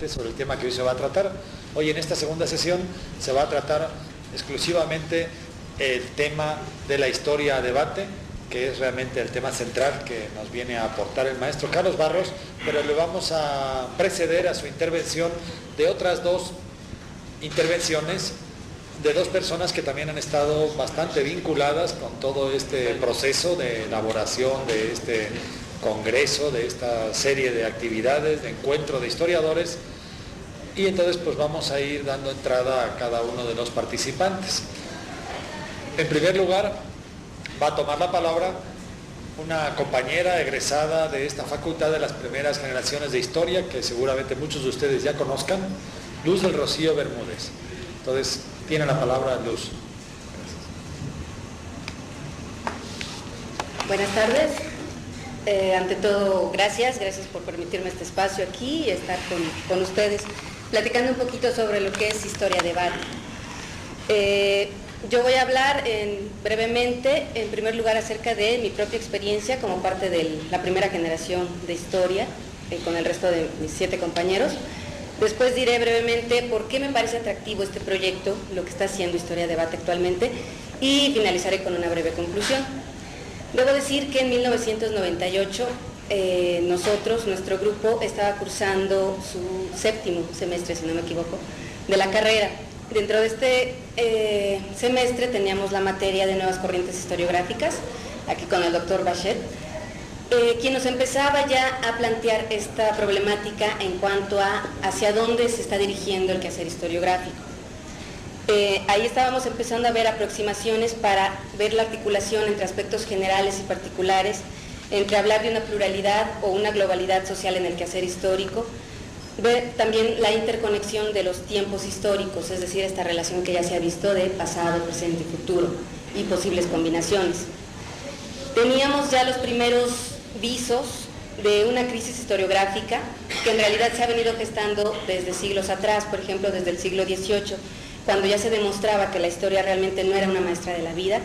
sobre el tema que hoy se va a tratar. Hoy en esta segunda sesión se va a tratar exclusivamente el tema de la historia a debate, que es realmente el tema central que nos viene a aportar el maestro Carlos Barros, pero le vamos a preceder a su intervención de otras dos intervenciones de dos personas que también han estado bastante vinculadas con todo este proceso de elaboración de este congreso, de esta serie de actividades, de encuentro de historiadores, y entonces pues vamos a ir dando entrada a cada uno de los participantes. En primer lugar va a tomar la palabra una compañera egresada de esta facultad de las primeras generaciones de historia, que seguramente muchos de ustedes ya conozcan, Luz del Rocío Bermúdez. Entonces, tiene la palabra Luz. Buenas tardes. Ante todo, gracias por permitirme este espacio aquí y estar con ustedes, platicando un poquito sobre lo que es historia debate. Yo voy a hablar brevemente, en primer lugar, acerca de mi propia experiencia como parte de la primera generación de historia, con el resto de mis 7 compañeros. Después diré brevemente por qué me parece atractivo este proyecto, lo que está haciendo Historia Debate actualmente, y finalizaré con una breve conclusión. Debo decir que en 1998 nuestro grupo estaba cursando su 7º semestre, si no me equivoco, de la carrera. Dentro de este semestre teníamos la materia de nuevas corrientes historiográficas, aquí con el doctor Bachet, quien nos empezaba ya a plantear esta problemática en cuanto a hacia dónde se está dirigiendo el quehacer historiográfico. Ahí estábamos empezando a ver aproximaciones para ver la articulación entre aspectos generales y particulares, entre hablar de una pluralidad o una globalidad social en el quehacer histórico, ver también la interconexión de los tiempos históricos, es decir, esta relación que ya se ha visto de pasado, presente y futuro, y posibles combinaciones. Teníamos ya los primeros visos de una crisis historiográfica que en realidad se ha venido gestando desde siglos atrás, por ejemplo desde el siglo XVIII, cuando ya se demostraba que la historia realmente no era una maestra de la vida,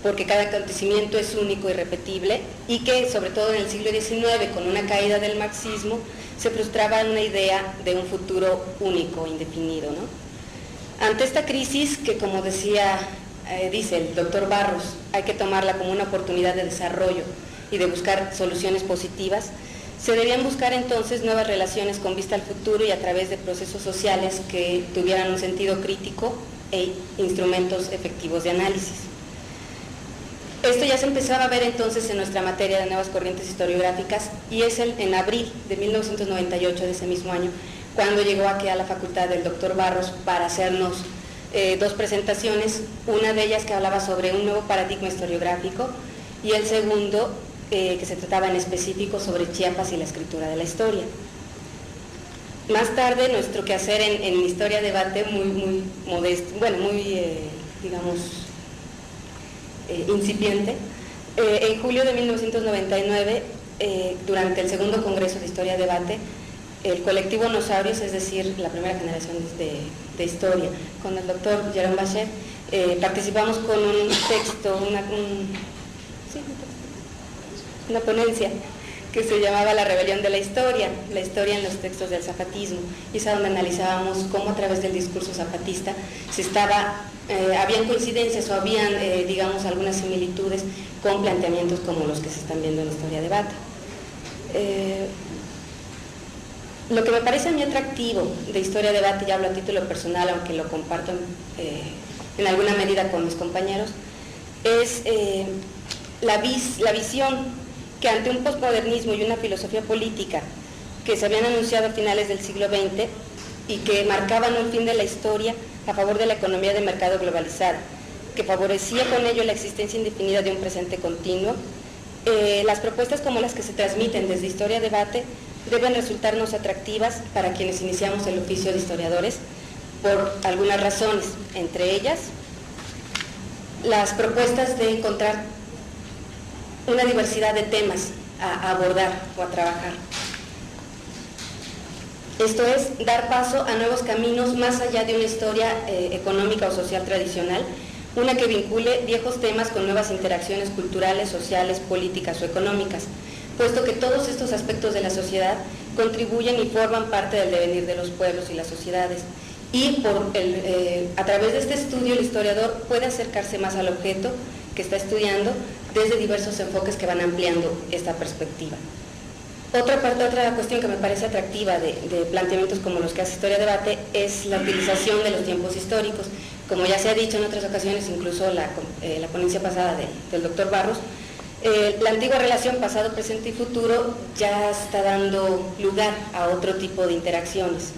porque cada acontecimiento es único y repetible, y que sobre todo en el siglo XIX, con una caída del marxismo, se frustraba una idea de un futuro único, indefinido, ¿no? Ante esta crisis, que como dice el doctor Barros, hay que tomarla como una oportunidad de desarrollo y de buscar soluciones positivas, se debían buscar entonces nuevas relaciones con vista al futuro y a través de procesos sociales que tuvieran un sentido crítico e instrumentos efectivos de análisis. Esto ya se empezaba a ver entonces en nuestra materia de nuevas corrientes historiográficas, y es en abril de 1998 de ese mismo año cuando llegó aquí a la facultad del doctor Barros para hacernos 2 presentaciones, una de ellas que hablaba sobre un nuevo paradigma historiográfico y el segundo que se trataba en específico sobre Chiapas y la escritura de la historia. Más tarde nuestro quehacer en Historia Debate muy modesto, bueno, digamos incipiente. En julio de 1999, durante el 2º Congreso de Historia Debate, el colectivo Nosaurios, es decir, la primera generación de historia, con el doctor Jerome Bachet, participamos con un texto, una ponencia que se llamaba La rebelión de la historia en los textos del zapatismo, y es donde analizábamos cómo a través del discurso zapatista habían coincidencias o habían, digamos, algunas similitudes con planteamientos como los que se están viendo en Historia Debate. Lo que me parece a mí atractivo de Historia Debate, ya hablo a título personal, aunque lo comparto en alguna medida con mis compañeros, es la visión que ante un posmodernismo y una filosofía política que se habían anunciado a finales del siglo XX y que marcaban un fin de la historia a favor de la economía de mercado globalizada, que favorecía con ello la existencia indefinida de un presente continuo, las propuestas como las que se transmiten desde Historia Debate deben resultarnos atractivas para quienes iniciamos el oficio de historiadores por algunas razones, entre ellas las propuestas de encontrar una diversidad de temas a abordar o a trabajar. Esto es, dar paso a nuevos caminos más allá de una historia económica o social tradicional, una que vincule viejos temas con nuevas interacciones culturales, sociales, políticas o económicas, puesto que todos estos aspectos de la sociedad contribuyen y forman parte del devenir de los pueblos y las sociedades. Y a través de este estudio el historiador puede acercarse más al objeto que está estudiando desde diversos enfoques que van ampliando esta perspectiva. Otra cuestión que me parece atractiva de planteamientos como los que hace Historia Debate es la utilización de los tiempos históricos. Como ya se ha dicho en otras ocasiones, incluso la ponencia pasada del doctor Barros, la antigua relación pasado, presente y futuro ya está dando lugar a otro tipo de interacciones,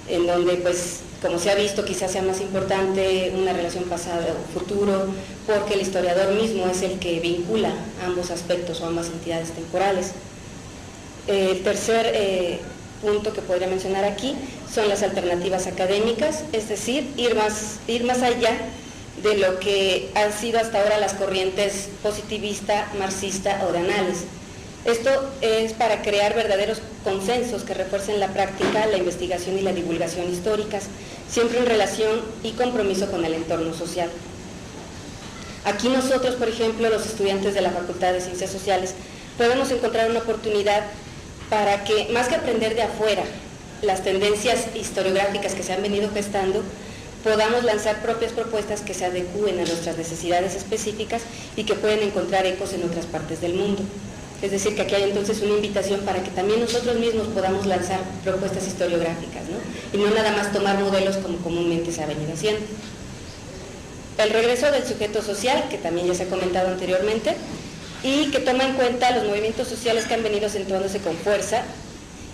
en donde, pues, como se ha visto, quizás sea más importante una relación pasado-futuro, porque el historiador mismo es el que vincula ambos aspectos o ambas entidades temporales. El tercer punto que podría mencionar aquí son las alternativas académicas, es decir, ir más allá de lo que han sido hasta ahora las corrientes positivista, marxista o de análisis. Esto es para crear verdaderos consensos que refuercen la práctica, la investigación y la divulgación históricas, siempre en relación y compromiso con el entorno social. Aquí nosotros, por ejemplo, los estudiantes de la Facultad de Ciencias Sociales, podemos encontrar una oportunidad para que, más que aprender de afuera las tendencias historiográficas que se han venido gestando, podamos lanzar propias propuestas que se adecúen a nuestras necesidades específicas y que pueden encontrar ecos en otras partes del mundo. Es decir, que aquí hay entonces una invitación para que también nosotros mismos podamos lanzar propuestas historiográficas, ¿no? Y no nada más tomar modelos como comúnmente se ha venido haciendo. El regreso del sujeto social, que también ya se ha comentado anteriormente, y que toma en cuenta los movimientos sociales que han venido centrándose con fuerza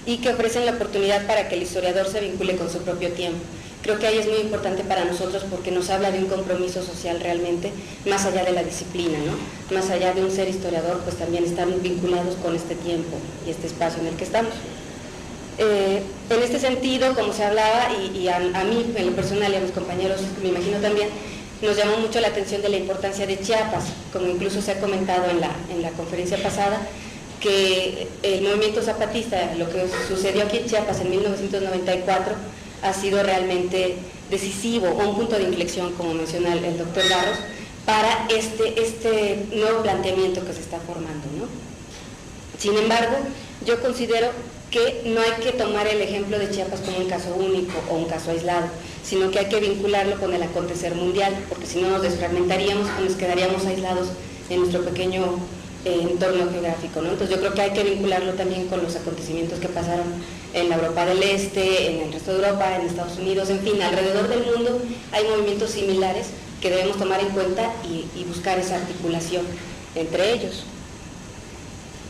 y que ofrecen la oportunidad para que el historiador se vincule con su propio tiempo. Creo que ahí es muy importante para nosotros porque nos habla de un compromiso social realmente, más allá de la disciplina, ¿no? Más allá de un ser historiador, pues también están vinculados con este tiempo y este espacio en el que estamos. En este sentido, como se hablaba, y a mí en lo personal y a mis compañeros, me imagino también, nos llamó mucho la atención de la importancia de Chiapas, como incluso se ha comentado en la conferencia pasada, que el movimiento zapatista, lo que sucedió aquí en Chiapas en 1994, ha sido realmente decisivo, o un punto de inflexión, como menciona el doctor Barros, para este nuevo planteamiento que se está formando, ¿no? Sin embargo, yo considero que no hay que tomar el ejemplo de Chiapas como un caso único o un caso aislado, sino que hay que vincularlo con el acontecer mundial, porque si no nos desfragmentaríamos o nos quedaríamos aislados en nuestro pequeño entorno geográfico, ¿no? Entonces yo creo que hay que vincularlo también con los acontecimientos que pasaron en la Europa del Este, en el resto de Europa, en Estados Unidos, en fin, alrededor del mundo hay movimientos similares que debemos tomar en cuenta y buscar esa articulación entre ellos.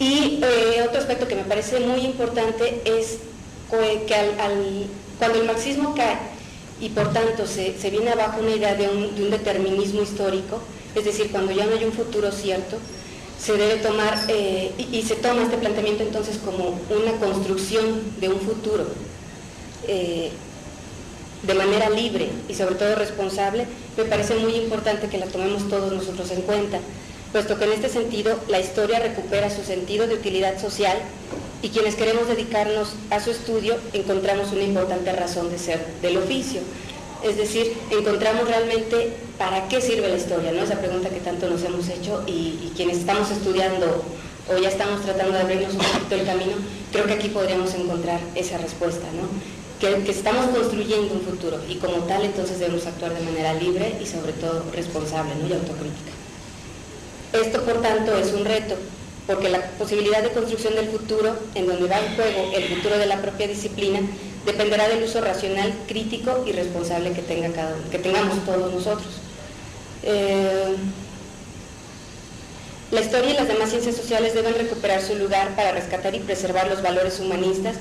Y otro aspecto que me parece muy importante es que cuando el marxismo cae y por tanto se viene abajo una idea de un determinismo histórico, es decir, cuando ya no hay un futuro cierto, se debe tomar, y se toma este planteamiento entonces como una construcción de un futuro de manera libre y sobre todo responsable. Me parece muy importante que la tomemos todos nosotros en cuenta, puesto que en este sentido la historia recupera su sentido de utilidad social y quienes queremos dedicarnos a su estudio encontramos una importante razón de ser del oficio. Es decir, encontramos realmente para qué sirve la historia, ¿no? Esa pregunta que tanto nos hemos hecho y quienes estamos estudiando o ya estamos tratando de abrirnos un poquito el camino, creo que aquí podríamos encontrar esa respuesta, ¿no? Que estamos construyendo un futuro y como tal entonces debemos actuar de manera libre y sobre todo responsable, ¿no? Y autocrítica. Esto, por tanto, es un reto, porque la posibilidad de construcción del futuro, en donde va en juego el futuro de la propia disciplina, dependerá del uso racional, crítico y responsable que tengamos todos nosotros. La historia y las demás ciencias sociales deben recuperar su lugar para rescatar y preservar los valores humanistas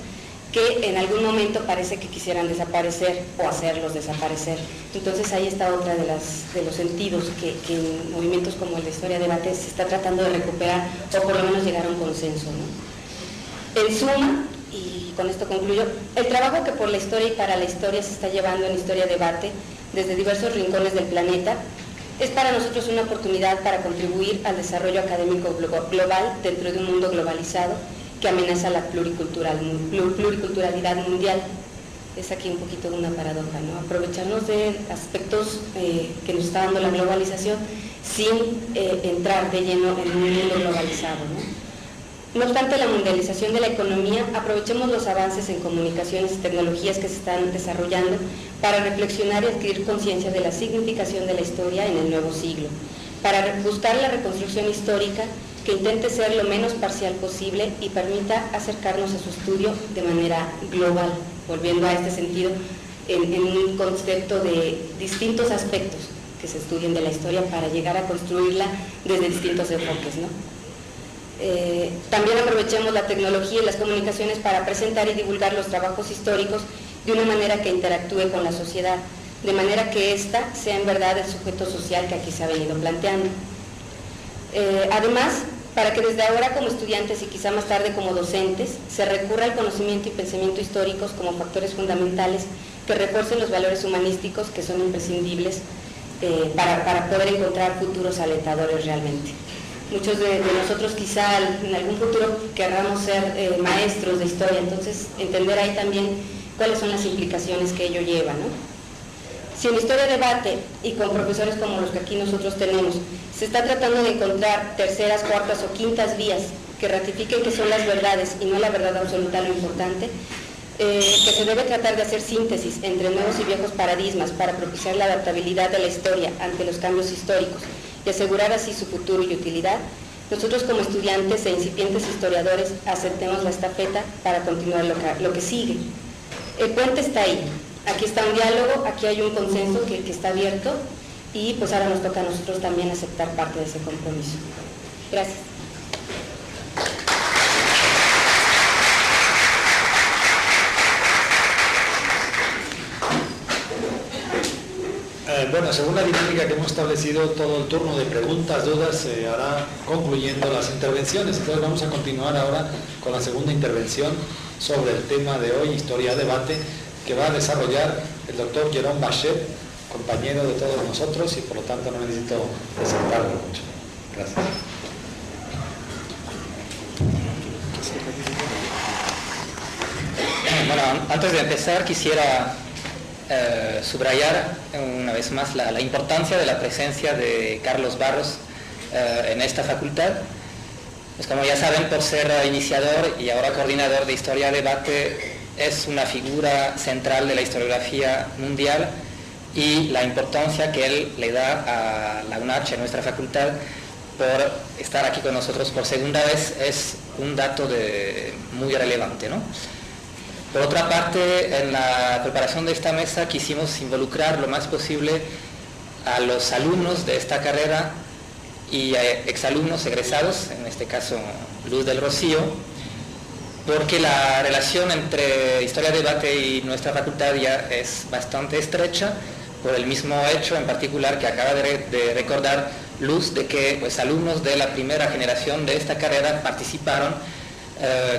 que en algún momento parece que quisieran desaparecer o hacerlos desaparecer. Entonces ahí está otra de los sentidos que en movimientos como el de Historia Debate se está tratando de recuperar o por lo menos llegar a un consenso, ¿no? En suma, y con esto concluyo, el trabajo que por la historia y para la historia se está llevando en Historia Debate desde diversos rincones del planeta es para nosotros una oportunidad para contribuir al desarrollo académico global dentro de un mundo globalizado que amenaza la pluriculturalidad mundial. Es aquí un poquito una paradoja, ¿no? Aprovecharnos de aspectos que nos está dando la globalización sin entrar de lleno en un mundo globalizado, ¿no? No obstante la mundialización de la economía, aprovechemos los avances en comunicaciones y tecnologías que se están desarrollando para reflexionar y adquirir conciencia de la significación de la historia en el nuevo siglo, para buscar la reconstrucción histórica que intente ser lo menos parcial posible y permita acercarnos a su estudio de manera global, volviendo a este sentido en un concepto de distintos aspectos que se estudien de la historia para llegar a construirla desde distintos enfoques, ¿no? También aprovechemos la tecnología y las comunicaciones para presentar y divulgar los trabajos históricos de una manera que interactúe con la sociedad, de manera que ésta sea en verdad el sujeto social que aquí se ha venido planteando. Además, para que desde ahora como estudiantes y quizá más tarde como docentes, se recurra al conocimiento y pensamiento históricos como factores fundamentales que refuercen los valores humanísticos que son imprescindibles para poder encontrar futuros alentadores realmente. Muchos de nosotros quizá en algún futuro querramos ser maestros de historia, entonces entender ahí también cuáles son las implicaciones que ello lleva, ¿no? Si en historia debate y con profesores como los que aquí nosotros tenemos, se está tratando de encontrar terceras, cuartas o quintas vías que ratifiquen que son las verdades y no la verdad absoluta lo importante, que se debe tratar de hacer síntesis entre nuevos y viejos paradigmas para propiciar la adaptabilidad de la historia ante los cambios históricos y asegurar así su futuro y utilidad, nosotros como estudiantes e incipientes historiadores aceptemos la estafeta para continuar lo que sigue. El puente está ahí, aquí está un diálogo, aquí hay un consenso que está abierto y pues ahora nos toca a nosotros también aceptar parte de ese compromiso. Gracias. Bueno, según la dinámica que hemos establecido, todo el turno de preguntas, dudas, se hará concluyendo las intervenciones. Entonces vamos a continuar ahora con la segunda intervención sobre el tema de hoy, Historia Debate, que va a desarrollar el doctor Jerome Bachet, compañero de todos nosotros y por lo tanto no necesito presentarlo mucho. Gracias. Bueno, antes de empezar quisiera subrayar una vez más la importancia de la presencia de Carlos Barros en esta facultad. Pues como ya saben, por ser iniciador y ahora coordinador de Historia Debate, es una figura central de la historiografía mundial y la importancia que él le da a la UNACH, nuestra facultad, por estar aquí con nosotros por segunda vez, es un dato muy relevante, ¿no? Por otra parte, en la preparación de esta mesa quisimos involucrar lo más posible a los alumnos de esta carrera y a exalumnos egresados, en este caso Luz del Rocío, porque la relación entre Historia Debate y nuestra facultad ya es bastante estrecha, por el mismo hecho en particular que acaba de recordar Luz, de que pues, alumnos de la primera generación de esta carrera participaron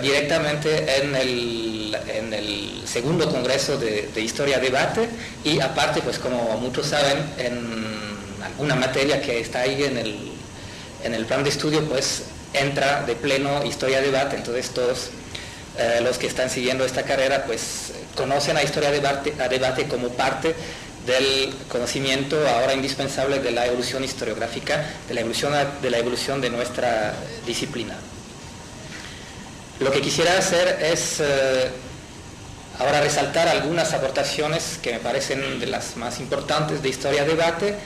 directamente en el segundo congreso de Historia Debate y aparte, pues como muchos saben, en alguna materia que está ahí en el plan de estudio, pues entra de pleno Historia Debate. Entonces todos los que están siguiendo esta carrera pues conocen a Historia Debate como parte del conocimiento ahora indispensable de la evolución historiográfica, de la evolución de nuestra disciplina. Lo que quisiera hacer es ahora resaltar algunas aportaciones que me parecen de las más importantes de Historia Debate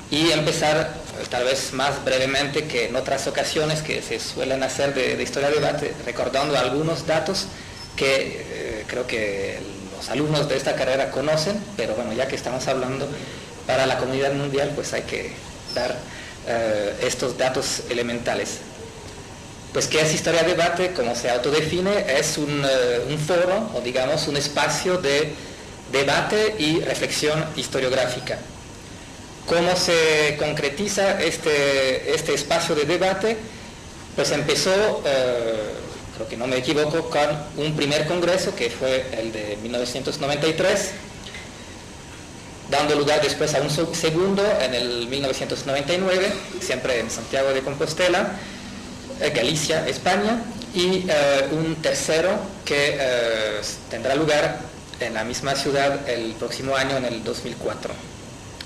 y empezar tal vez más brevemente que en otras ocasiones que se suelen hacer de Historia Debate, recordando algunos datos que creo que los alumnos de esta carrera conocen, pero bueno, ya que estamos hablando para la comunidad mundial, pues hay que dar estos datos elementales. Pues ¿qué es Historia Debate? Como se autodefine, es un foro, o digamos un espacio de debate y reflexión historiográfica. ¿Cómo se concretiza este espacio de debate? Pues empezó, creo que no me equivoco, con un primer congreso que fue el de 1993, dando lugar después a un segundo en el 1999, siempre en Santiago de Compostela, Galicia, España, y un tercero que tendrá lugar en la misma ciudad el próximo año, en el 2004.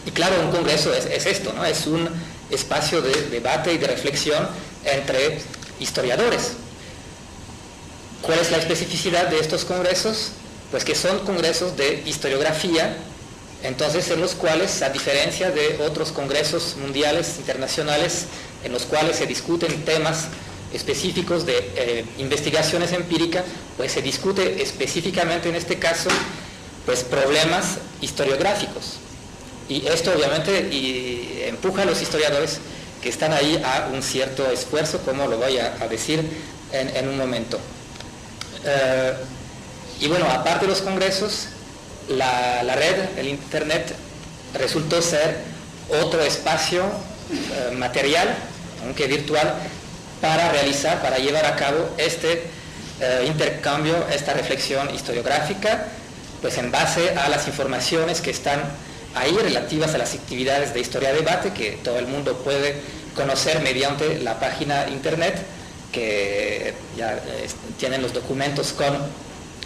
Y claro, un congreso es esto, ¿no? Es un espacio de debate y de reflexión entre historiadores. ¿Cuál es la especificidad de estos congresos? Pues que son congresos de historiografía, entonces en los cuales, a diferencia de otros congresos mundiales, internacionales, en los cuales se discuten temas específicos de investigaciones empíricas, pues se discute específicamente en este caso pues problemas historiográficos. Y esto obviamente empuja a los historiadores que están ahí a un cierto esfuerzo, como lo voy a decir en un momento. Y bueno, aparte de los congresos, la red, el Internet, resultó ser otro espacio material, aunque virtual, para llevar a cabo este intercambio, esta reflexión historiográfica, pues en base a las informaciones que están ahí relativas a las actividades de historia-debate, que todo el mundo puede conocer mediante la página Internet, que ya tienen los documentos con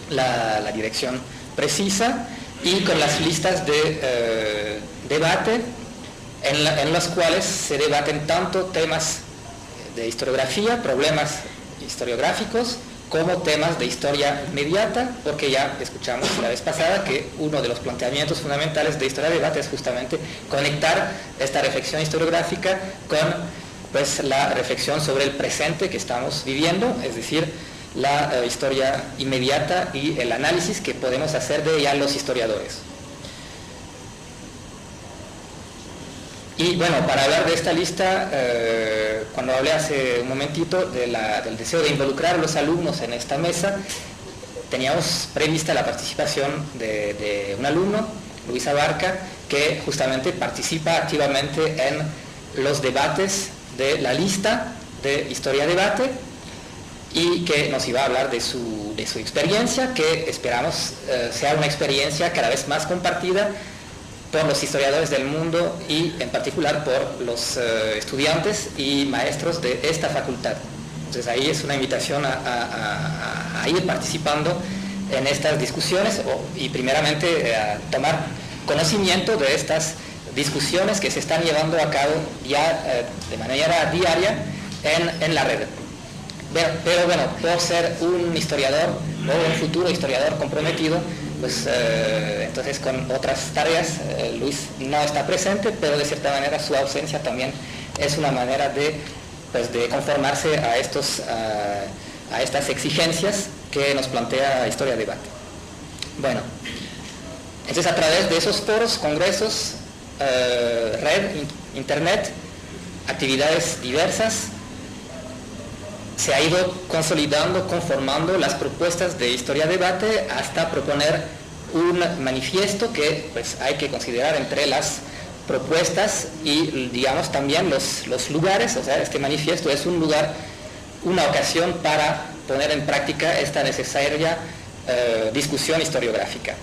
la dirección precisa y con las listas de debate en las cuales se debaten tanto temas de historiografía, problemas historiográficos, como temas de historia inmediata, porque ya escuchamos la vez pasada que uno de los planteamientos fundamentales de historia-debate es justamente conectar esta reflexión historiográfica con pues, la reflexión sobre el presente que estamos viviendo, es decir, la historia inmediata y el análisis que podemos hacer de ella los historiadores. Y bueno, para hablar de esta lista, cuando hablé hace un momentito del deseo de involucrar a los alumnos en esta mesa, teníamos prevista la participación de un alumno, Luis Abarca, que justamente participa activamente en los debates de la lista de Historia-Debate y que nos iba a hablar de su experiencia, que esperamos sea una experiencia cada vez más compartida por los historiadores del mundo y en particular por los estudiantes y maestros de esta facultad. Entonces ahí es una invitación a ir participando en estas discusiones y primeramente a tomar conocimiento de estas discusiones que se están llevando a cabo ya de manera diaria en la red. Pero bueno, por ser un historiador o un futuro historiador comprometido, pues entonces con otras tareas Luis no está presente, pero de cierta manera su ausencia también es una manera de conformarse a estas exigencias que nos plantea Historia-Debate. Bueno, entonces a través de esos foros, congresos, red, internet, actividades diversas, se ha ido consolidando, conformando las propuestas de Historia-Debate hasta proponer un manifiesto que pues, hay que considerar entre las propuestas y digamos también los lugares. O sea, este manifiesto es un lugar, una ocasión para poner en práctica esta necesaria discusión historiográfica.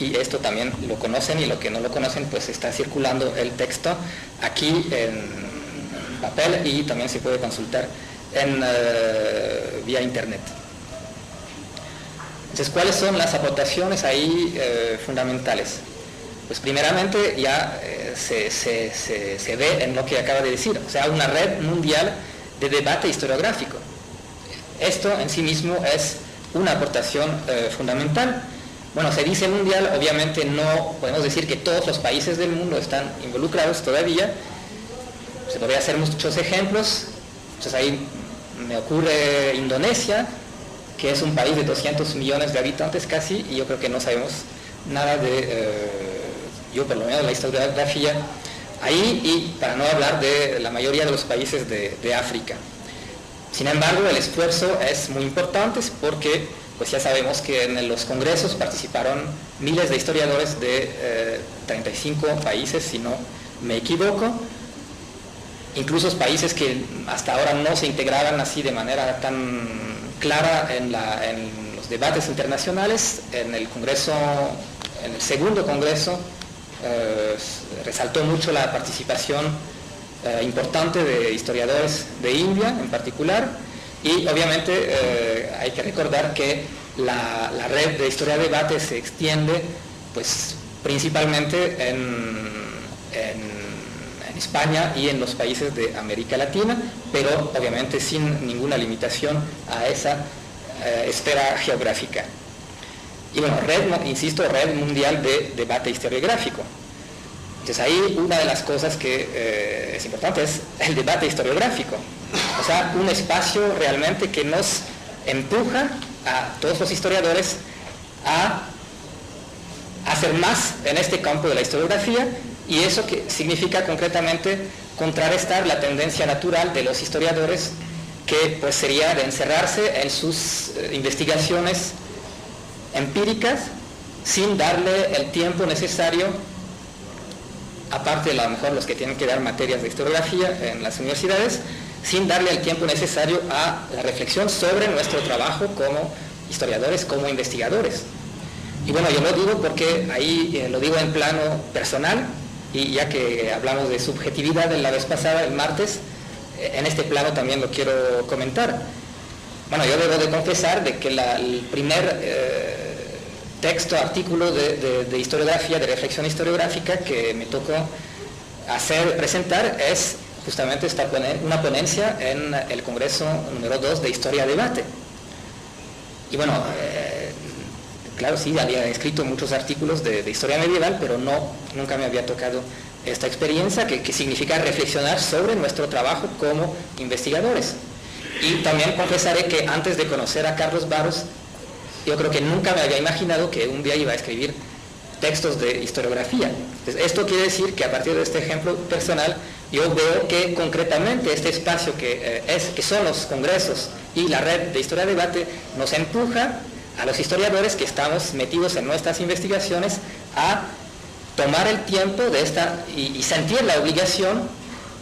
Y esto también lo conocen, y lo que no lo conocen pues está circulando el texto aquí en papel y también se puede consultar vía internet. Entonces, ¿cuáles son las aportaciones ahí fundamentales? Pues primeramente ya se ve en lo que acaba de decir, o sea, una red mundial de debate historiográfico. Esto en sí mismo es una aportación fundamental. Bueno, se dice mundial, obviamente no podemos decir que todos los países del mundo están involucrados todavía. Se podría hacer muchos ejemplos. Entonces ahí me ocurre Indonesia, que es un país de 200 millones de habitantes casi, y yo creo que no sabemos nada yo por lo menos la historiografía ahí, y para no hablar de la mayoría de los países de África. Sin embargo, el esfuerzo es muy importante porque pues ya sabemos que en los congresos participaron miles de historiadores de 35 países, si no me equivoco, incluso países que hasta ahora no se integraban así de manera tan clara en los debates internacionales. En el segundo congreso resaltó mucho la participación importante de historiadores de India en particular, y obviamente hay que recordar que la red de Historia-Debate se extiende pues principalmente en España y en los países de América Latina, pero obviamente sin ninguna limitación a esa esfera geográfica. Y bueno, insisto, red mundial de debate historiográfico. Entonces ahí una de las cosas que es importante es el debate historiográfico. O sea, un espacio realmente que nos empuja a todos los historiadores a hacer más en este campo de la historiografía, y eso que significa concretamente contrarrestar la tendencia natural de los historiadores, que pues sería de encerrarse en sus investigaciones empíricas sin darle el tiempo necesario, aparte de a lo mejor los que tienen que dar materias de historiografía en las universidades, sin darle el tiempo necesario a la reflexión sobre nuestro trabajo como historiadores, como investigadores. Y bueno, yo lo digo porque ahí lo digo en plano personal, y ya que hablamos de subjetividad en la vez pasada, el martes, en este plano también lo quiero comentar. Bueno, yo debo de confesar de que el primer texto, artículo de historiografía, de reflexión historiográfica que me tocó presentar es justamente una ponencia en el Congreso número 2 de Historia-Debate. Y bueno, claro, sí, había escrito muchos artículos de historia medieval, pero nunca me había tocado esta experiencia que significa reflexionar sobre nuestro trabajo como investigadores. Y también confesaré que antes de conocer a Carlos Barros, yo creo que nunca me había imaginado que un día iba a escribir textos de historiografía. Entonces, esto quiere decir que a partir de este ejemplo personal, yo veo que concretamente este espacio que son los congresos y la red de historia-debate nos empuja a los historiadores que estamos metidos en nuestras investigaciones a tomar el tiempo de y sentir la obligación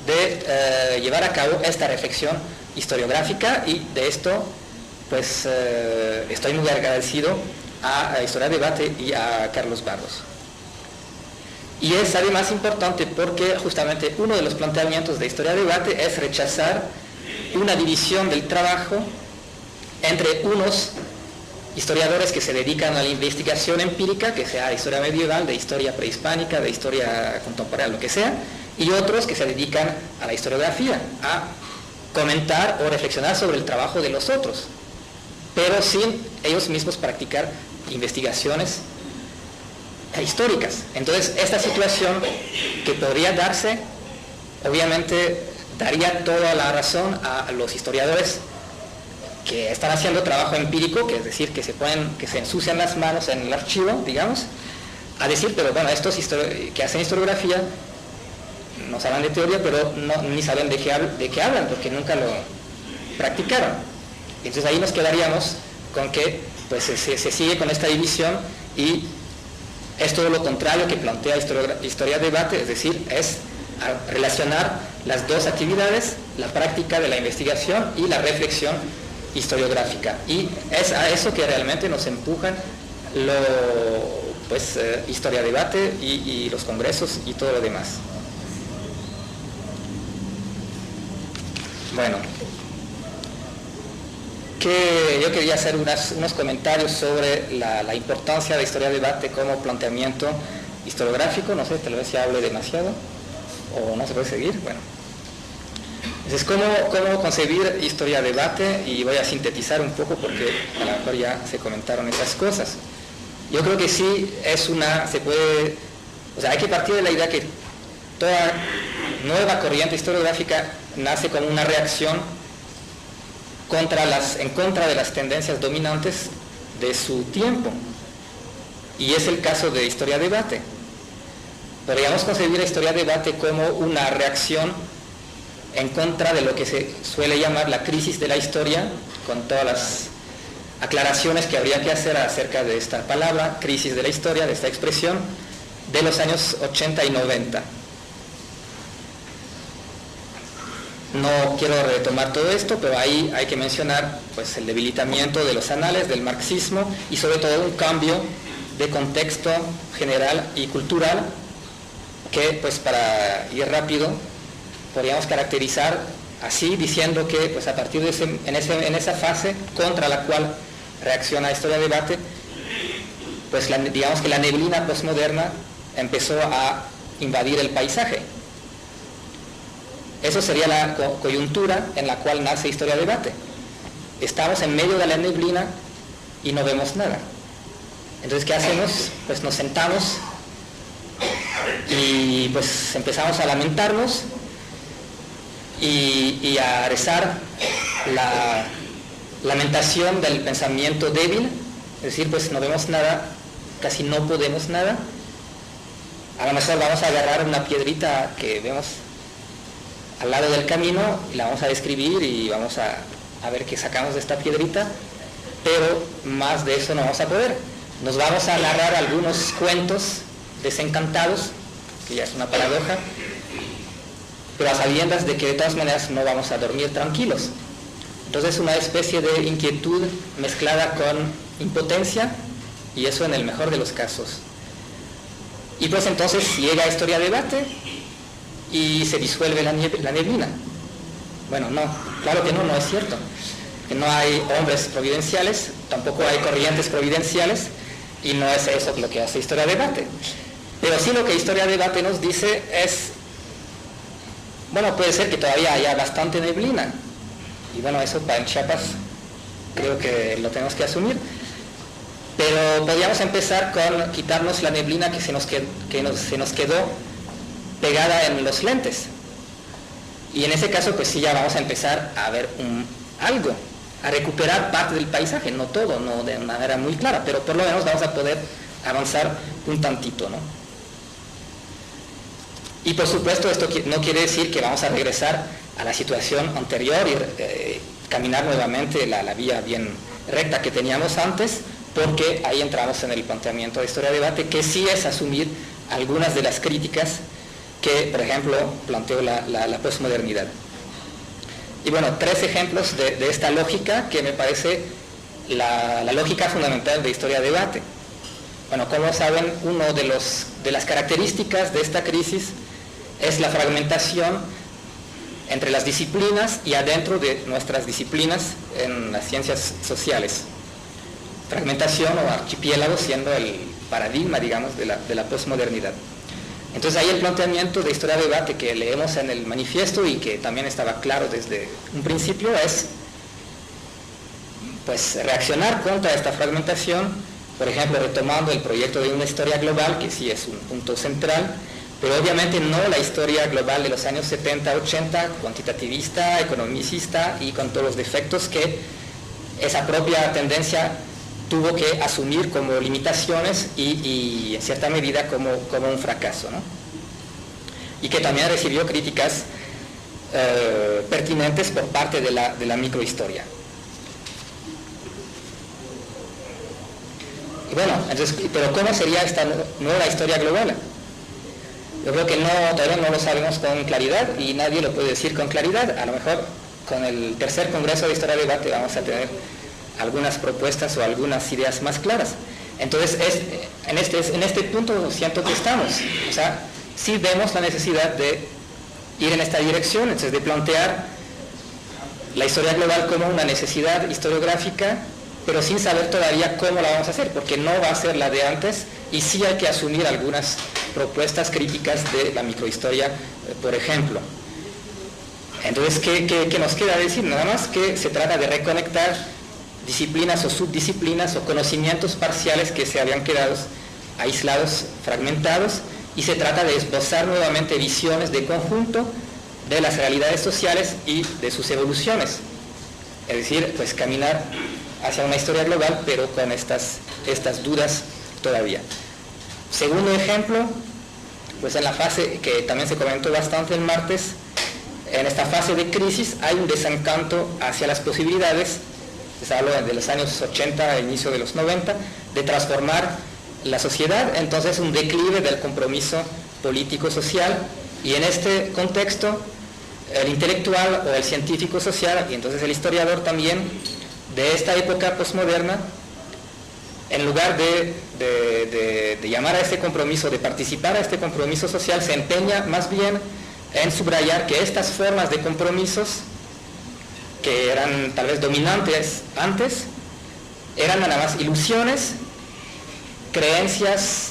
de llevar a cabo esta reflexión historiográfica, y de esto pues estoy muy agradecido a Historia-Debate y a Carlos Barros. Y es además importante porque justamente uno de los planteamientos de Historia-Debate es rechazar una división del trabajo entre unos historiadores que se dedican a la investigación empírica, que sea de historia medieval, de historia prehispánica, de historia contemporánea, lo que sea, y otros que se dedican a la historiografía, a comentar o reflexionar sobre el trabajo de los otros, pero sin ellos mismos practicar investigaciones históricas. Entonces, esta situación que podría darse, obviamente daría toda la razón a los historiadores que están haciendo trabajo empírico, que es decir, que se ensucian las manos en el archivo, digamos, a decir, pero bueno, estos que hacen historiografía no saben de teoría, pero ni saben de qué hablan, porque nunca lo practicaron. Entonces ahí nos quedaríamos con que pues, se sigue con esta división, y es todo lo contrario que plantea Historia-Debate, es decir, es relacionar las dos actividades, la práctica de la investigación y la reflexión historiográfica. Y es a eso que realmente nos empujan Historia-Debate y los congresos y todo lo demás. Bueno, yo quería hacer unos comentarios sobre la importancia de Historia-Debate como planteamiento historiográfico. No sé, tal vez ya hable demasiado o no se puede seguir. Bueno, entonces, ¿cómo concebir Historia-Debate? Y voy a sintetizar un poco porque a lo mejor ya se comentaron esas cosas. Yo creo que sí hay que partir de la idea que toda nueva corriente historiográfica nace como una reacción en contra de las tendencias dominantes de su tiempo, y es el caso de Historia-Debate. Podríamos concebir Historia-Debate como una reacción en contra de lo que se suele llamar la crisis de la historia, con todas las aclaraciones que habría que hacer acerca de esta palabra, crisis de la historia, de esta expresión, de los años 80 y 90. No quiero retomar todo esto, pero ahí hay que mencionar pues, el debilitamiento de los anales del marxismo, y sobre todo un cambio de contexto general y cultural que, pues, para ir rápido, podríamos caracterizar así, diciendo que pues, a partir de en esa fase contra la cual reacciona Historia-Debate, pues digamos que la neblina postmoderna empezó a invadir el paisaje. Eso sería la coyuntura en la cual nace Historia-Debate. estamos en medio de la neblina y no vemos nada. Entonces, ¿qué hacemos? Pues nos sentamos y pues empezamos a lamentarnos y a rezar la lamentación del pensamiento débil, es decir, pues no vemos nada, casi no podemos nada. A lo mejor vamos a agarrar una piedrita que vemos al lado del camino y la vamos a describir y vamos a ver qué sacamos de esta piedrita, pero más de eso no vamos a poder. Nos vamos a narrar algunos cuentos desencantados, que ya es una paradoja, pero a sabiendas de que de todas maneras no vamos a dormir tranquilos. Entonces, una especie de inquietud mezclada con impotencia, y eso en el mejor de los casos. Y pues entonces llega Historia Debate y se disuelve la neblina. Bueno, no, claro que no es cierto. Que no hay hombres providenciales, tampoco hay corrientes providenciales, y no es eso lo que hace Historia Debate. Pero sí lo que Historia Debate nos dice es, bueno, puede ser que todavía haya bastante neblina, y bueno, eso para Chiapas creo que lo tenemos que asumir, pero podríamos empezar con quitarnos la neblina que se nos quedó pegada en los lentes, y en ese caso pues sí ya vamos a empezar a ver algo, a recuperar parte del paisaje, no todo, no de una manera muy clara, pero por lo menos vamos a poder avanzar un tantito, ¿no? Y por supuesto esto no quiere decir que vamos a regresar a la situación anterior y caminar nuevamente la vía bien recta que teníamos antes, porque ahí entramos en el planteamiento de Historia Debate, que sí es asumir algunas de las críticas que, por ejemplo, planteó la posmodernidad. Y bueno, 3 ejemplos de esta lógica que me parece la lógica fundamental de Historia Debate. Bueno, como saben, una de las características de esta crisis es la fragmentación entre las disciplinas y adentro de nuestras disciplinas en las ciencias sociales. Fragmentación o archipiélago siendo el paradigma, digamos, de la posmodernidad. Entonces ahí el planteamiento de Historia Debate que leemos en el manifiesto y que también estaba claro desde un principio es pues reaccionar contra esta fragmentación, por ejemplo retomando el proyecto de una historia global, que sí es un punto central, pero obviamente no la historia global de los años 70-80, cuantitativista, economicista y con todos los defectos que esa propia tendencia tuvo que asumir como limitaciones y en cierta medida como un fracaso, ¿no? Y que también recibió críticas pertinentes por parte de la microhistoria. Y bueno, entonces, pero ¿cómo sería esta nueva historia global? Yo creo que todavía no lo sabemos con claridad y nadie lo puede decir con claridad. A lo mejor con el tercer Congreso de Historia Debate vamos a tener algunas propuestas o algunas ideas más claras. Entonces, en este punto siento que estamos. O sea, sí vemos la necesidad de ir en esta dirección, entonces de plantear la historia global como una necesidad historiográfica, pero sin saber todavía cómo la vamos a hacer, porque no va a ser la de antes, y sí hay que asumir algunas propuestas críticas de la microhistoria, por ejemplo. Entonces, ¿qué nos queda decir? Nada más que se trata de reconectar disciplinas o subdisciplinas o conocimientos parciales que se habían quedado aislados, fragmentados, y se trata de esbozar nuevamente visiones de conjunto de las realidades sociales y de sus evoluciones. Es decir, pues caminar hacia una historia global, pero con estas dudas todavía. Segundo ejemplo, pues en la fase que también se comentó bastante el martes, en esta fase de crisis hay un desencanto hacia las posibilidades, se habla de los años 80 e inicio de los 90, de transformar la sociedad, entonces un declive del compromiso político-social, y en este contexto el intelectual o el científico social, y entonces el historiador también, de esta época posmoderna, en lugar de llamar a este compromiso, de participar a este compromiso social, se empeña más bien en subrayar que estas formas de compromisos, que eran tal vez dominantes antes, eran nada más ilusiones, creencias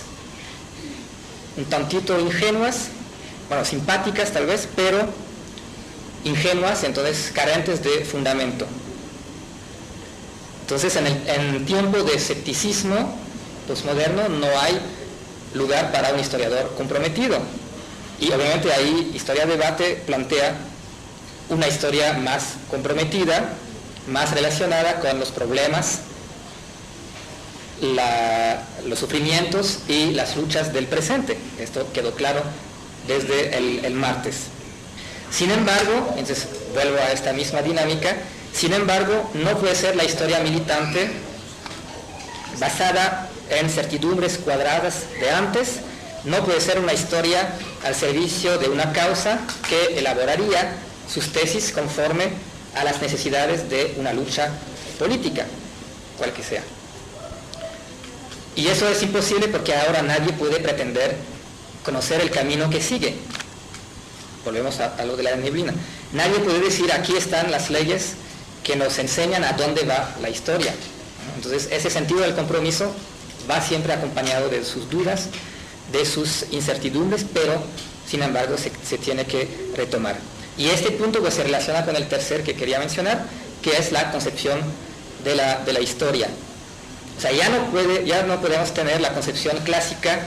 un tantito ingenuas, bueno, simpáticas tal vez, pero ingenuas, entonces carentes de fundamento. Entonces, en tiempo de escepticismo posmoderno no hay lugar para un historiador comprometido. Y obviamente ahí Historia Debate plantea una historia más comprometida, más relacionada con los problemas, los sufrimientos y las luchas del presente. Esto quedó claro desde el martes. Sin embargo, entonces vuelvo a esta misma dinámica, sin embargo, no puede ser la historia militante basada en certidumbres cuadradas de antes, no puede ser una historia al servicio de una causa que elaboraría sus tesis conforme a las necesidades de una lucha política, cual que sea. Y eso es imposible porque ahora nadie puede pretender conocer el camino que sigue. Volvemos a lo de la neblina. Nadie puede decir, aquí están las leyes que nos enseñan a dónde va la historia. Entonces, ese sentido del compromiso va siempre acompañado de sus dudas, de sus incertidumbres, pero, sin embargo, se tiene que retomar. Y este punto pues, se relaciona con el tercer que quería mencionar, que es la concepción de la historia. O sea, ya no podemos tener la concepción clásica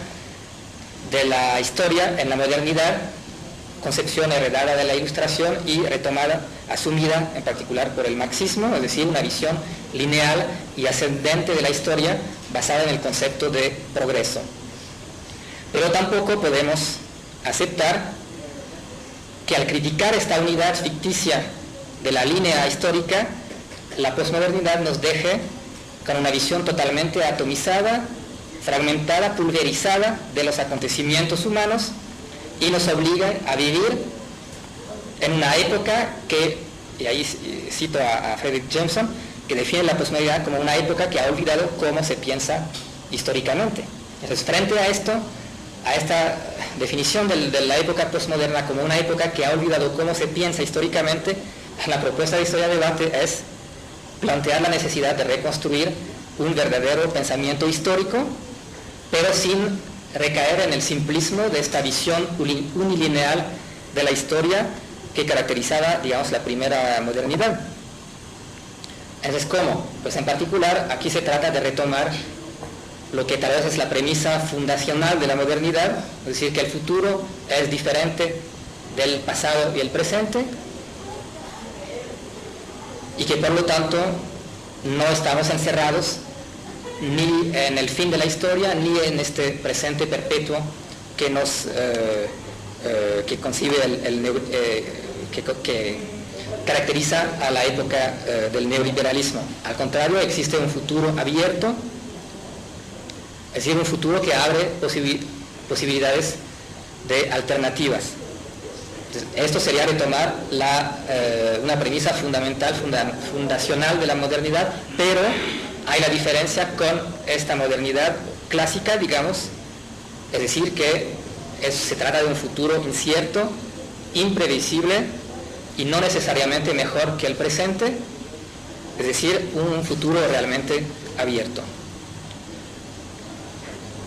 de la historia en la modernidad, concepción heredada de la Ilustración y retomada, asumida en particular por el marxismo, es decir, una visión lineal y ascendente de la historia basada en el concepto de progreso. Pero tampoco podemos aceptar que al criticar esta unidad ficticia de la línea histórica, la posmodernidad nos deje con una visión totalmente atomizada, fragmentada, pulverizada de los acontecimientos humanos y nos obliga a vivir en una época que, y ahí cito a Fredric Jameson, que define la posmodernidad como una época que ha olvidado cómo se piensa históricamente. Entonces, frente a esto, a esta definición de la época posmoderna como una época que ha olvidado cómo se piensa históricamente, la propuesta de Historia Debate es plantear la necesidad de reconstruir un verdadero pensamiento histórico, pero sin recaer en el simplismo de esta visión unilineal de la historia que caracterizaba, digamos, la primera modernidad. Entonces, ¿cómo? Pues en particular, aquí se trata de retomar lo que tal vez es la premisa fundacional de la modernidad, es decir, que el futuro es diferente del pasado y el presente, y que por lo tanto no estamos encerrados ni en el fin de la historia, ni en este presente perpetuo que que concibe que caracteriza a la época del neoliberalismo. Al contrario, existe un futuro abierto, es decir, un futuro que abre posibilidades de alternativas. Esto sería retomar una premisa fundamental, fundacional de la modernidad, pero hay la diferencia con esta modernidad clásica, digamos, es decir, que se trata de un futuro incierto, imprevisible y no necesariamente mejor que el presente, es decir, un futuro realmente abierto.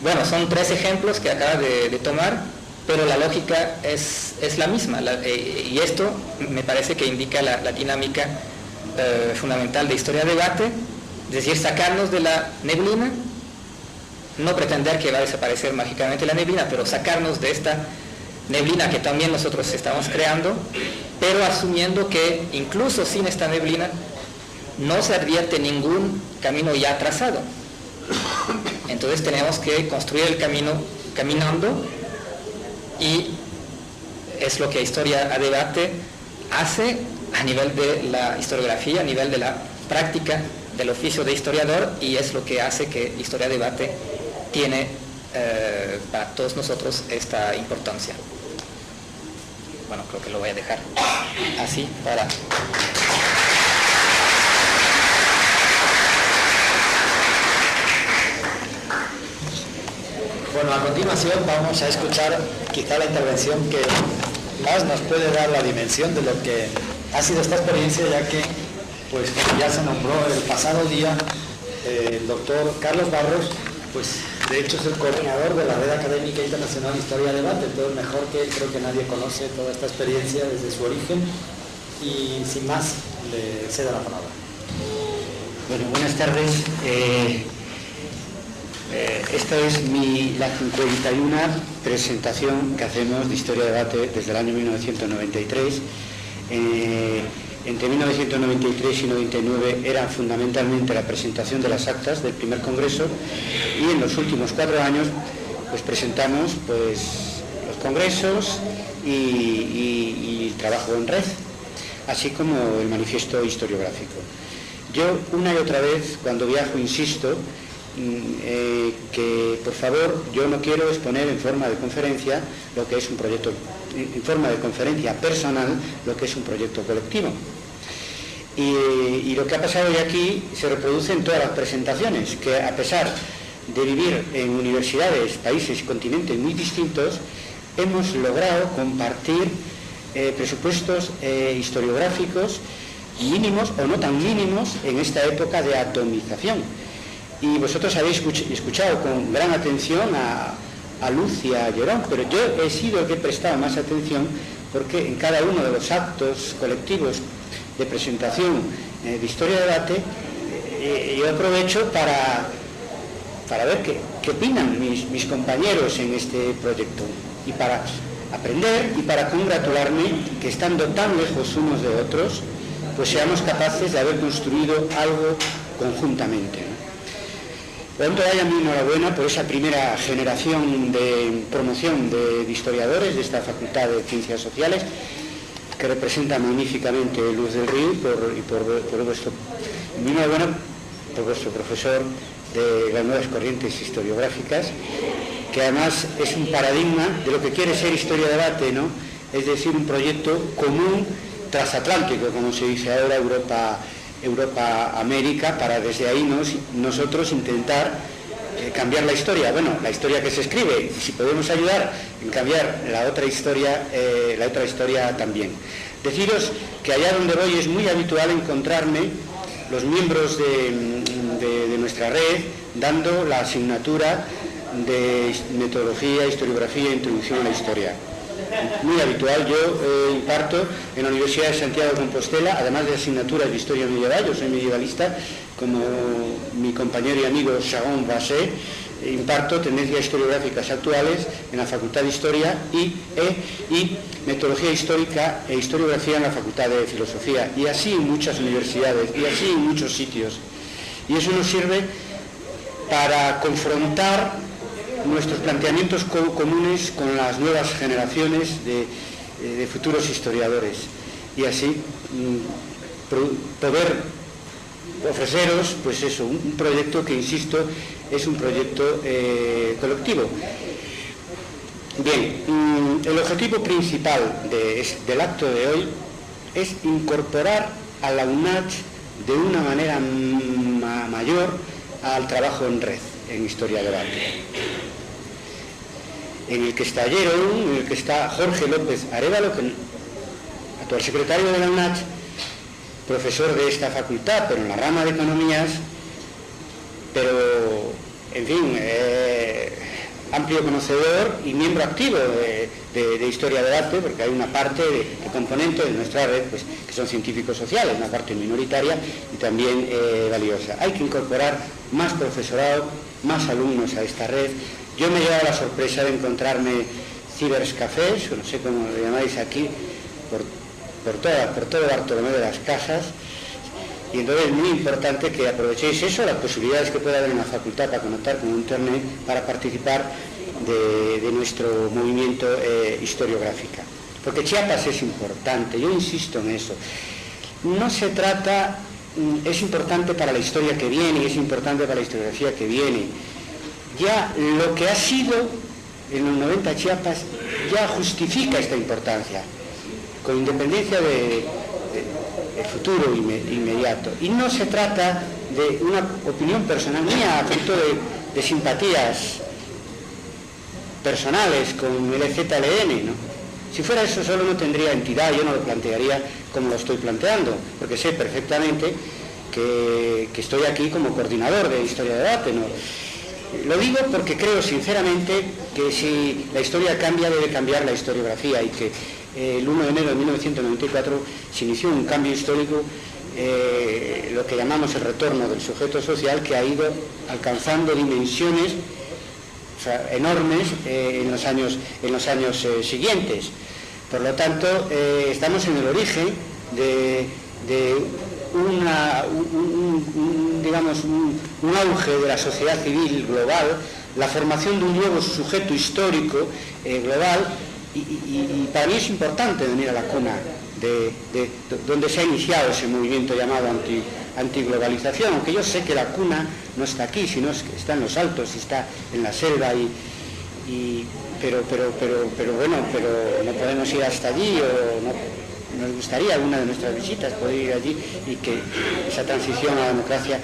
Bueno, son 3 ejemplos que acabo de tomar, pero la lógica es la misma, y esto me parece que indica la dinámica fundamental de Historia Debate, es decir, sacarnos de la neblina, no pretender que va a desaparecer mágicamente la neblina, pero sacarnos de esta neblina que también nosotros estamos creando, pero asumiendo que incluso sin esta neblina no se advierte ningún camino ya trazado. Entonces tenemos que construir el camino caminando, y es lo que Historia a Debate hace a nivel de la historiografía, a nivel de la práctica del oficio de historiador, y es lo que hace que Historia a Debate tiene para todos nosotros esta importancia. Bueno, creo que lo voy a dejar así para... Bueno, a continuación vamos a escuchar quizá la intervención que más nos puede dar la dimensión de lo que ha sido esta experiencia, ya que, pues como ya se nombró el pasado día, el doctor Carlos Barros, pues de hecho es el coordinador de la Red Académica Internacional Historia Debate, entonces mejor que él, creo que nadie conoce toda esta experiencia desde su origen, y sin más le cedo la palabra. Bueno, buenas tardes. Esta es la 51 presentación que hacemos de Historia de Debate desde el año 1993. Entre 1993 y 1999 era fundamentalmente la presentación de las actas del primer congreso, y en los últimos 4 años pues presentamos pues los congresos y el trabajo en red, así como el manifiesto historiográfico. Yo una y otra vez cuando viajo insisto que por favor yo no quiero exponer en forma de conferencia lo que es un proyecto, en forma de conferencia personal, lo que es un proyecto colectivo. Y lo que ha pasado hoy aquí se reproduce en todas las presentaciones, que a pesar de vivir en universidades, países y continentes muy distintos, hemos logrado compartir presupuestos historiográficos mínimos o no tan mínimos en esta época de atomización. Y vosotros habéis escuchado con gran atención a Lucia Llorón, pero yo he sido el que he prestado más atención, porque en cada uno de los actos colectivos de presentación de Historia de Debate yo aprovecho para ver qué opinan mis compañeros en este proyecto, y para aprender y para congratularme que, estando tan lejos unos de otros, pues seamos capaces de haber construido algo conjuntamente, ¿no? Por lo tanto, vaya mi enhorabuena por esa primera generación de promoción de historiadores de esta Facultad de Ciencias Sociales, que representa magníficamente Luz del Río, y por vuestro, mi enhorabuena por vuestro profesor de las nuevas corrientes historiográficas, que además es un paradigma de lo que quiere ser Historia de Debate, ¿no? Es decir, un proyecto común transatlántico, como se dice ahora, Europa-América, para desde ahí nosotros intentar cambiar la historia. Bueno, la historia que se escribe, y si podemos ayudar en cambiar la otra historia también. Deciros que allá donde voy es muy habitual encontrarme los miembros de nuestra red dando la asignatura de metodología, historiografía e introducción a la historia. Muy habitual. Yo imparto en la Universidad de Santiago de Compostela, además de asignaturas de historia medieval, yo soy medievalista, como mi compañero y amigo Sharon Basset, imparto tendencias historiográficas actuales en la Facultad de Historia y metodología histórica e historiografía en la Facultad de Filosofía, y así en muchas universidades y así en muchos sitios. Y eso nos sirve para confrontar nuestros planteamientos comunes con las nuevas generaciones de futuros historiadores, y así poder ofreceros pues eso, un proyecto que, insisto, es un proyecto colectivo. Bien, el objetivo principal del acto de hoy es incorporar a la UNACH de una manera mayor al trabajo en red en Historia de Debate, en el que está Jerón, en el que está Jorge López Arévalo, actual secretario de la UNACH, profesor de esta facultad, pero en la rama de Economías, pero, en fin, amplio conocedor y miembro activo de Historia de Debate, porque hay una parte de componente de nuestra red pues, que son científicos sociales, una parte minoritaria y también valiosa. Hay que incorporar más profesorado, más alumnos a esta red. Yo me he llevado la sorpresa de encontrarme ciberscafés, no sé cómo lo llamáis aquí, por todo Bartolomé de las Casas, y entonces es muy importante que aprovechéis eso, las posibilidades que puede haber en la facultad para conectar con internet, para participar de nuestro movimiento historiográfica. Porque Chiapas es importante, yo insisto en eso. No se trata, es importante para la historia que viene y es importante para la historiografía que viene. Ya lo que ha sido en los 90 Chiapas ya justifica esta importancia, con independencia del futuro inmediato. Y no se trata de una opinión personal mía, fruto de simpatías personales con el EZLN, ¿no? Si fuera eso solo no tendría entidad, yo no lo plantearía como lo estoy planteando, porque sé perfectamente que estoy aquí como coordinador de Historia de Debate, ¿no? Lo digo porque creo sinceramente que si la historia cambia, debe cambiar la historiografía, y que el 1 de enero de 1994 se inició un cambio histórico lo que llamamos el retorno del sujeto social, que ha ido alcanzando dimensiones, o sea, enormes en los años siguientes. Por lo tanto, estamos en el origen de un auge de la sociedad civil global, la formación de un nuevo sujeto histórico global, y para mí es importante venir a la cuna de donde se ha iniciado ese movimiento llamado antiglobalización, aunque yo sé que la cuna no está aquí, sino que está en los altos, está en la selva, pero no podemos ir hasta allí, o no. Nos gustaría alguna de nuestras visitas poder ir allí y que esa transición a la democracia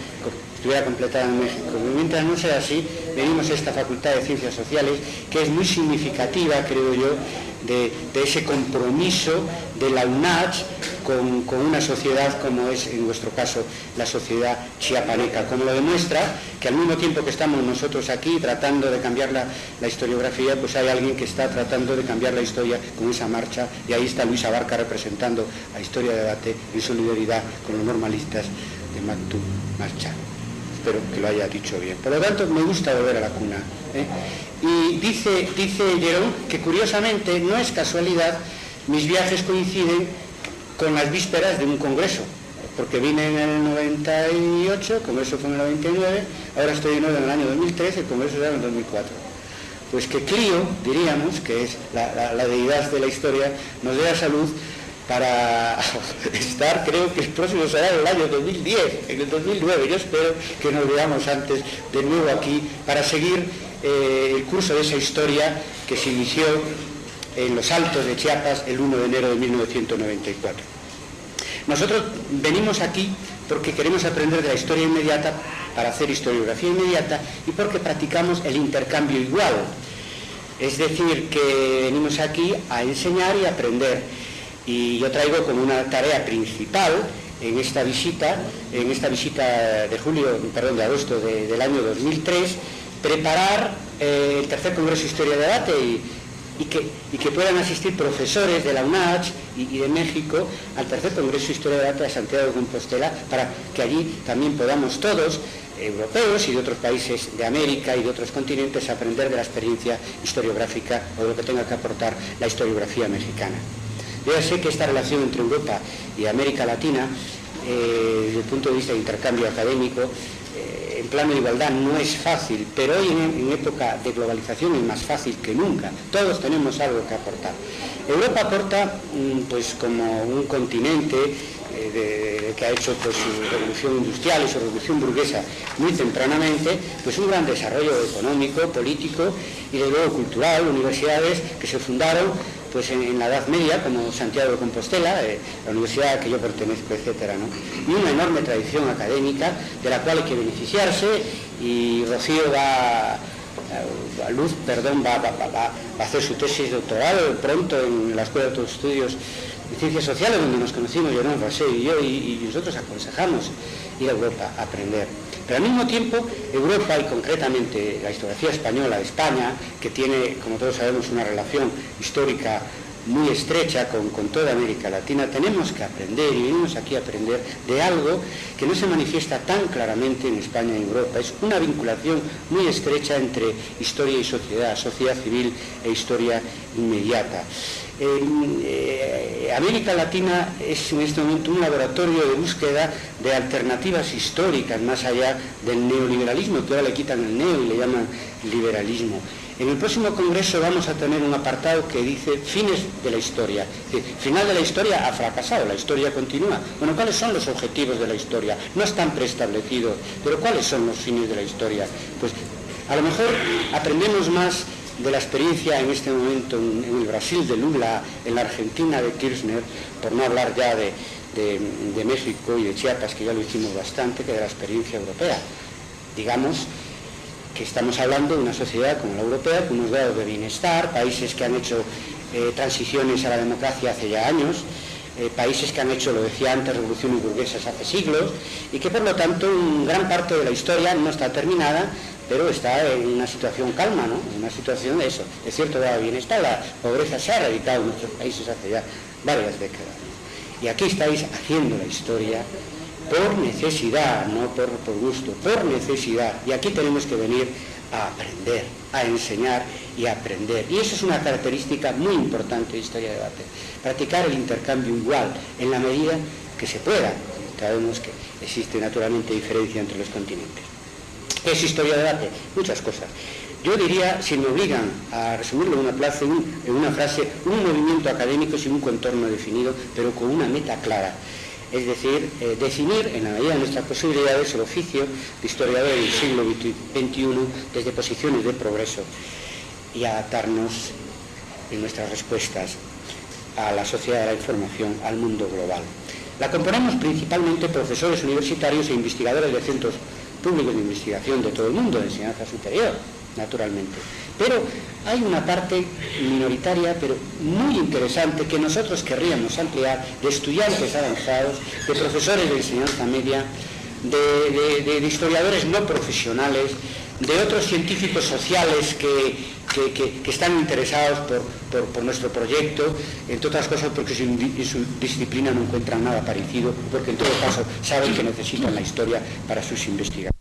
estuviera completada en México. Mientras no sea así, venimos a esta Facultad de Ciencias Sociales, que es muy significativa, creo yo, de ese compromiso de la UNACH con una sociedad como es, en vuestro caso, la sociedad chiapaneca, como lo demuestra que al mismo tiempo que estamos nosotros aquí tratando de cambiar la historiografía, pues hay alguien que está tratando de cambiar la historia con esa marcha, y ahí está Luis Abarca representando a Historia de Debate en solidaridad con los normalistas de Mactum Marcha. Espero que lo haya dicho bien. Por lo tanto, me gusta volver a la cuna. Y dice Jerón que curiosamente, no es casualidad, mis viajes coinciden con las vísperas de un congreso, porque vine en el 98, el congreso fue en el 99, ahora estoy en el año 2003, el congreso era en el 2004. Pues que Clio, diríamos, que es la deidad de la historia, nos dé la salud para estar, creo que el próximo será en el año 2010, en el 2009, yo espero que nos veamos antes de nuevo aquí para seguir el curso de esa historia que se inició en los Altos de Chiapas el 1 de enero de 1994. Nosotros venimos aquí porque queremos aprender de la historia inmediata para hacer historiografía inmediata y porque practicamos el intercambio igual. Es decir, que venimos aquí a enseñar y aprender. Y yo traigo como una tarea principal en esta visita de agosto del año 2003, preparar el tercer Congreso de Historia de Debate y que puedan asistir profesores de la UNACH y de México al tercer Congreso de Historia de Debate de Santiago de Compostela, para que allí también podamos todos, europeos y de otros países de América y de otros continentes, aprender de la experiencia historiográfica o de lo que tenga que aportar la historiografía mexicana. Yo ya sé que esta relación entre Europa y América Latina, desde el punto de vista de intercambio académico, en plano de igualdad no es fácil, pero hoy en época de globalización es más fácil que nunca. Todos tenemos algo que aportar. Europa aporta, pues como un continente que ha hecho pues, su revolución industrial y su revolución burguesa muy tempranamente, pues un gran desarrollo económico, político y de luego cultural, universidades que se fundaron pues en la Edad Media, como Santiago de Compostela, la universidad a que yo pertenezco, etcétera, ¿no? Y una enorme tradición académica de la cual hay que beneficiarse, y Rocío va a hacer su tesis de doctorado pronto en la Escuela de Estudios de Ciencias Sociales, donde nos conocimos Jerón Rosé y yo, y nosotros aconsejamos ir a Europa a aprender. Pero al mismo tiempo, Europa, y concretamente la historiografía española de España, que tiene, como todos sabemos, una relación histórica muy estrecha con toda América Latina, tenemos que aprender, y venimos aquí a aprender de algo que no se manifiesta tan claramente en España y en Europa. Es una vinculación muy estrecha entre historia y sociedad, sociedad civil e historia inmediata. América Latina es en este momento un laboratorio de búsqueda de alternativas históricas más allá del neoliberalismo, que ahora le quitan el neo y le llaman liberalismo. En el próximo congreso vamos a tener un apartado que dice fines de la historia. Es decir, final de la historia ha fracasado, la historia continúa. Bueno, ¿cuáles son los objetivos de la historia? No están preestablecidos, pero ¿cuáles son los fines de la historia? Pues a lo mejor aprendemos más de la experiencia en este momento en el Brasil de Lula, en la Argentina de Kirchner, por no hablar ya de México y de Chiapas, que ya lo hicimos bastante, que de la experiencia europea. Digamos que estamos hablando de una sociedad como la europea, con unos grados de bienestar, países que han hecho transiciones a la democracia hace ya años, países que han hecho, lo decía antes, revoluciones burguesas hace siglos, y que por lo tanto gran parte de la historia no está terminada, pero está en una situación calma, ¿no? En una situación de eso. Es cierto, de bienestar, la pobreza se ha erradicado en nuestros países hace ya varias décadas. Y aquí estáis haciendo la historia por necesidad, no por gusto, por necesidad. Y aquí tenemos que venir a aprender, a enseñar y a aprender. Y eso es una característica muy importante de Historia de Debate. Practicar el intercambio igual, en la medida que se pueda. Sabemos que existe naturalmente diferencia entre los continentes. ¿Qué es Historia de Debate? Muchas cosas. Yo diría, si me obligan a resumirlo en una frase, un movimiento académico sin un contorno definido, pero con una meta clara. Es decir, definir en la medida de nuestras posibilidades el oficio de historiador del siglo XXI desde posiciones de progreso y adaptarnos en nuestras respuestas a la sociedad de la información, al mundo global. La componemos principalmente profesores universitarios e investigadores de centros públicos de investigación de todo el mundo, de enseñanza superior, naturalmente. Pero hay una parte minoritaria, pero muy interesante, que nosotros querríamos ampliar, de estudiantes avanzados, de profesores de enseñanza media, de historiadores no profesionales, de otros científicos sociales que están interesados por nuestro proyecto, entre otras cosas porque en su disciplina no encuentran nada parecido, porque en todo caso saben que necesitan la historia para sus investigaciones.